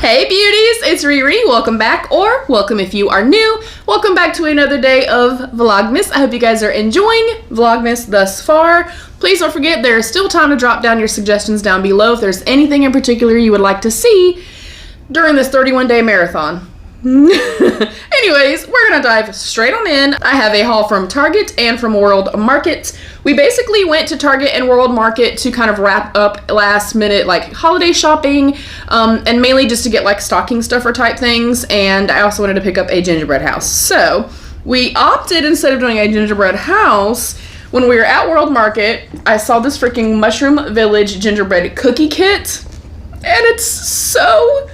Hey beauties, it's Riri. Welcome back, or welcome if you are new. Welcome back to another day of Vlogmas. I hope you guys are enjoying Vlogmas thus far. Please don't forget there is still time to drop down your suggestions down below if there's anything in particular you would like to see during this 31-day marathon. Anyways, we're gonna dive straight on in. I have a haul from Target and from World Market. We basically went to Target and World Market to kind of wrap up last minute like holiday shopping, and mainly just to get like stocking stuffer type things, and I also wanted to pick up a gingerbread house. So we opted, instead of doing a gingerbread house, when we were at World Market, I saw this freaking Mushroom Village gingerbread cookie kit, and it's so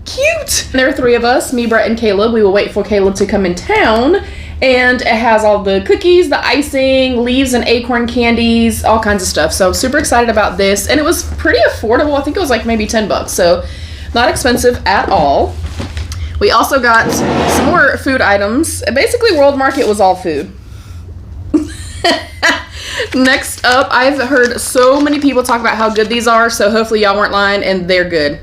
cute. There are three of us, me, Brett, and Caleb. We will wait for Caleb to come in town, and it has all the cookies, the icing, leaves and acorn candies, all kinds of stuff. So super excited about this, and it was pretty affordable. I think it was like maybe 10 bucks, so not expensive at all. We also got some more food items. Basically, World Market was all food. Next up, I've heard so many people talk about how good these are, so hopefully y'all weren't lying and they're good.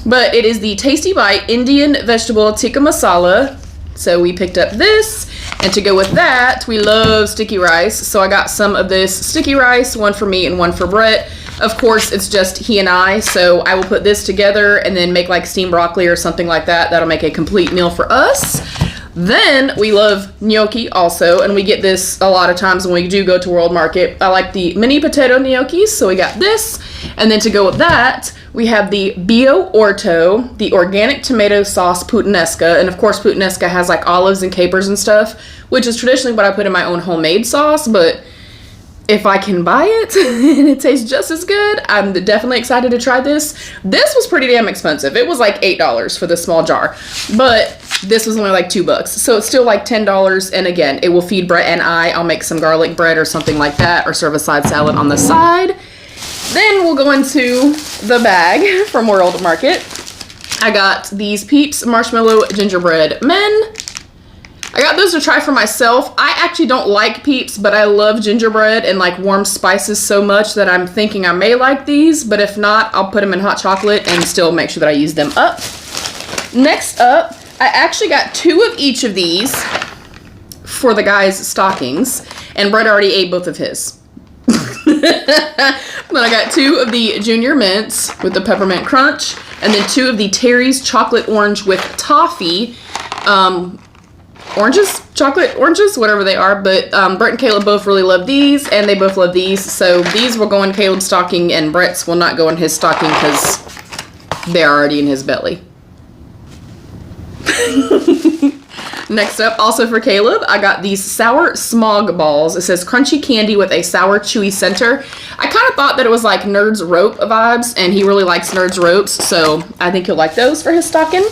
But it is the Tasty Bite Indian Vegetable Tikka Masala. So we picked up this, and to go with that, we love sticky rice. So I got some of this sticky rice, one for me and one for Brett. Of course, it's just he and I, so I will put this together and then make like steamed broccoli or something like that. That'll make a complete meal for us. Then we love gnocchi also, and we get this a lot of times when we do go to World Market. I like the mini potato gnocchis, so we got this. And then to go with that, we have the Bio Orto, the organic tomato sauce puttanesca. And of course, puttanesca has like olives and capers and stuff, which is traditionally what I put in my own homemade sauce. But if I can buy it and it tastes just as good, I'm definitely excited to try this. This was pretty damn expensive. It was like $8 for this small jar, but this was only like $2. So it's still like $10. And again, it will feed Brett and I'll make some garlic bread or something like that, or serve a side salad on the side. Then we'll go into the bag from World Market. I got these Peeps Marshmallow Gingerbread Men. I got those to try for myself. I actually don't like Peeps, but I love gingerbread and like warm spices so much that I'm thinking I may like these, but if not, I'll put them in hot chocolate and still make sure that I use them up. Next up, I actually got 2 of each of these for the guys' stockings, and Brett already ate both of his. Then I got 2 of the Junior Mints with the peppermint crunch, and then 2 of the Terry's chocolate orange with toffee. Chocolate oranges, whatever they are. But Brett and Caleb both really love these, and they both love these. So these will go in Caleb's stocking, and Brett's will not go in his stocking because they're already in his belly. Next up, also for Caleb, I got these sour smog balls. It says crunchy candy with a sour chewy center. I kind of thought that it was like Nerds Rope vibes, and he really likes Nerds Ropes, so I think he'll like those for his stocking.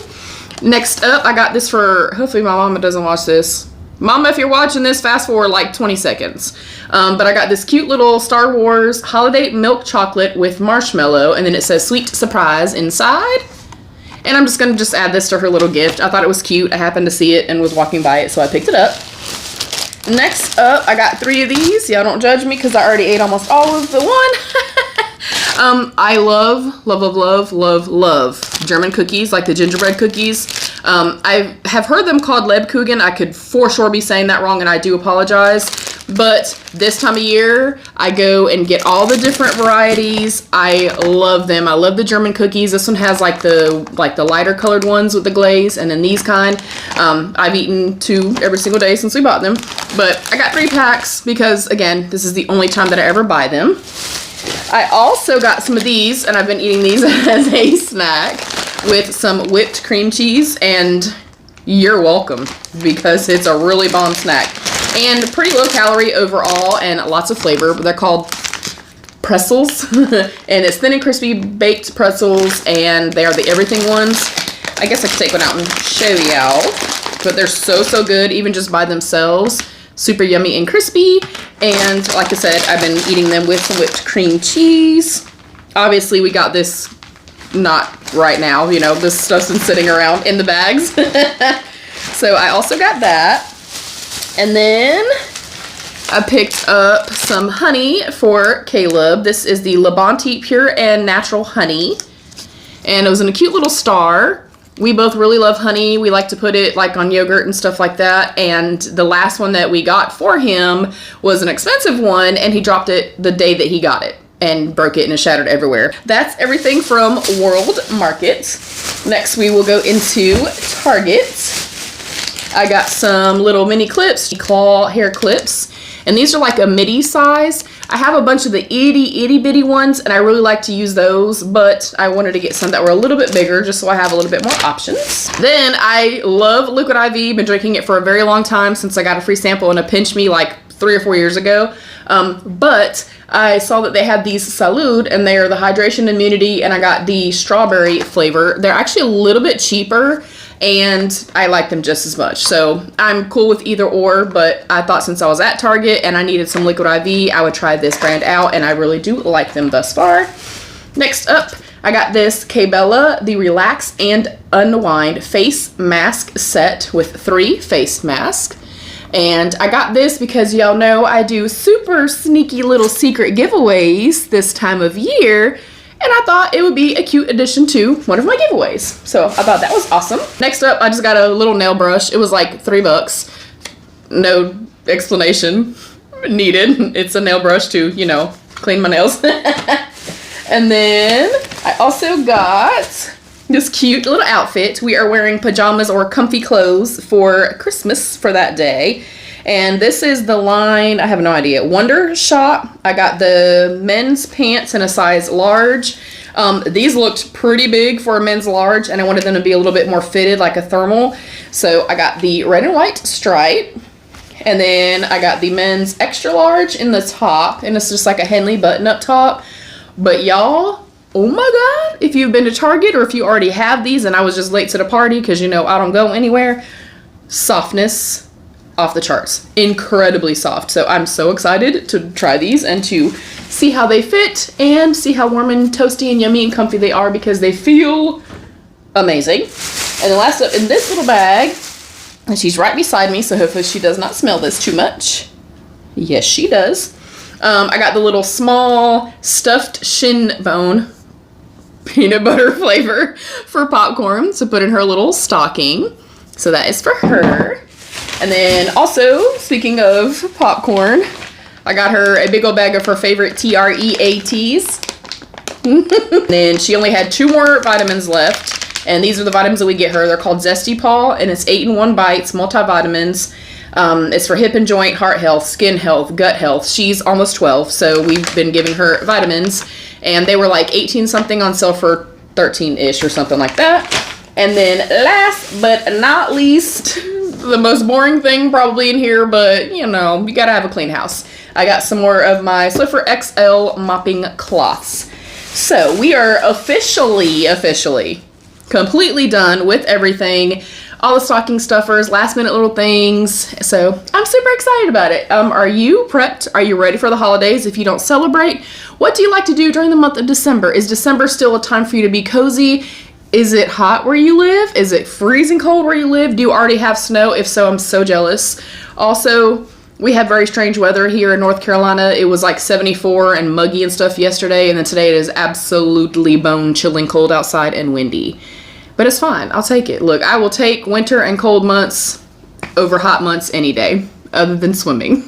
Next up, I got this for, hopefully my mama doesn't watch this. Mama, if you're watching this, fast forward like 20 seconds. But I got this cute little Star Wars holiday milk chocolate with marshmallow, and then it says sweet surprise inside. And I'm just going to add this to her little gift. I thought it was cute. I happened to see it and was walking by it, so I picked it up. Next up, I got 3 of these. Y'all don't judge me because I already ate almost all of the one. I love German cookies, like the gingerbread cookies. I have heard them called Lebkuchen. I could for sure be saying that wrong, and I do apologize. But this time of year, I go and get all the different varieties. I love them. I love the German cookies. This one has like the lighter colored ones with the glaze, and then these kind. I've eaten 2 every single day since we bought them. But I got 3 packs because, again, this is the only time that I ever buy them. I also got some of these, and I've been eating these as a snack with some whipped cream cheese, and you're welcome because it's a really bomb snack. And pretty low calorie overall and lots of flavor. They're called pretzels. And it's thin and crispy baked pretzels, and they are the everything ones. I guess I could take one out and show y'all. But they're so good, even just by themselves. Super yummy and crispy. And like I said, I've been eating them with some whipped cream cheese. Obviously, we got this not right now. You know, this stuff's been sitting around in the bags. So I also got that. And then I picked up some honey for Caleb. This is the Labonte Pure and Natural Honey. and it was in a cute little star. We both really love honey. We like to put it like on yogurt and stuff like that. And the last one that we got for him was an expensive one, and he dropped it the day that he got it and broke it and it shattered everywhere. That's everything from World Market. Next, we will go into Target. I got some little mini clips, claw hair clips, and these are like a midi size. I have a bunch of the itty bitty ones, and I really like to use those, but I wanted to get some that were a little bit bigger just so I have a little bit more options. Then I love Liquid IV, been drinking it for a very long time since I got a free sample in a Pinch Me like 3 or 4 years ago. But I saw that they had these Salud, and they are the hydration immunity, and I got the strawberry flavor. They're actually a little bit cheaper, and I like them just as much. So I'm cool with either or, but I thought since I was at Target and I needed some Liquid IV, I would try this brand out, and I really do like them thus far. Next up, I got this K-Bella, the Relax and Unwind Face Mask Set with 3 face masks. And I got this because y'all know I do super sneaky little secret giveaways this time of year, and I thought it would be a cute addition to one of my giveaways. So I thought that was awesome. Next up, I just got a little nail brush. It was like $3. No explanation needed. It's a nail brush to, you know, clean my nails. And then I also got this cute little outfit. We are wearing pajamas or comfy clothes for Christmas for that day. And this is the line, I have no idea, Wonder Shop. I got the men's pants in a size large. These looked pretty big for a men's large, and I wanted them to be a little bit more fitted like a thermal. So I got the red and white stripe. And then I got the men's extra large in the top, and it's just like a Henley button-up top. But y'all, oh my God, if you've been to Target or if you already have these and I was just late to the party because, you know, I don't go anywhere, softness off the charts. Incredibly soft. So I'm so excited to try these and to see how they fit and see how warm and toasty and yummy and comfy they are, because they feel amazing. And then last up in this little bag, and she's right beside me, so hopefully she does not smell this too much. Yes, she does. I got the little small stuffed shin bone peanut butter flavor for popcorn to put in her little stocking. So that is for her. And then also, speaking of popcorn, I got her a big old bag of her favorite TREATs. Then she only had 2 more vitamins left. And these are the vitamins that we get her. They're called Zesty Paw, and it's 8-in-1 bites, multivitamins. It's for hip and joint, heart health, skin health, gut health. She's almost 12, so we've been giving her vitamins. And they were like 18 something on sale for 13-ish or something like that. And then last but not least, the most boring thing probably in here, but you know, you gotta have a clean house. I got some more of my Swiffer XL mopping cloths. So we are officially completely done with everything. All the stocking stuffers, last minute little things. So I'm super excited about it. Are you prepped? Are you ready for the holidays? If you don't celebrate, what do you like to do during the month of December? Is December still a time for you to be cozy? Is it hot where you live? Is it freezing cold where you live? Do you already have snow? If so, I'm so jealous. Also, we had very strange weather here in North Carolina. It was like 74 and muggy and stuff yesterday, and then today it is absolutely bone-chilling cold outside and windy. But it's fine. I'll take it. Look, I will take winter and cold months over hot months any day, other than swimming.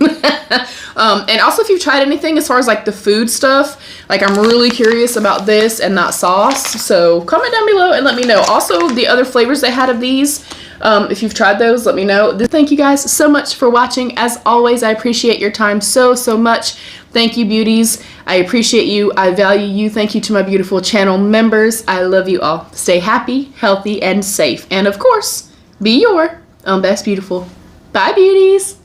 And also, if you've tried anything as far as like the food stuff, like I'm really curious about this and that sauce. So comment down below and let me know. Also, the other flavors they had of these, if you've tried those, let me know. Thank you guys so much for watching. As always, I appreciate your time so much. Thank you, beauties. I appreciate you. I value you. Thank you to my beautiful channel members. I love you all. Stay happy, healthy, and safe. And of course, be your own best beautiful. Bye, beauties.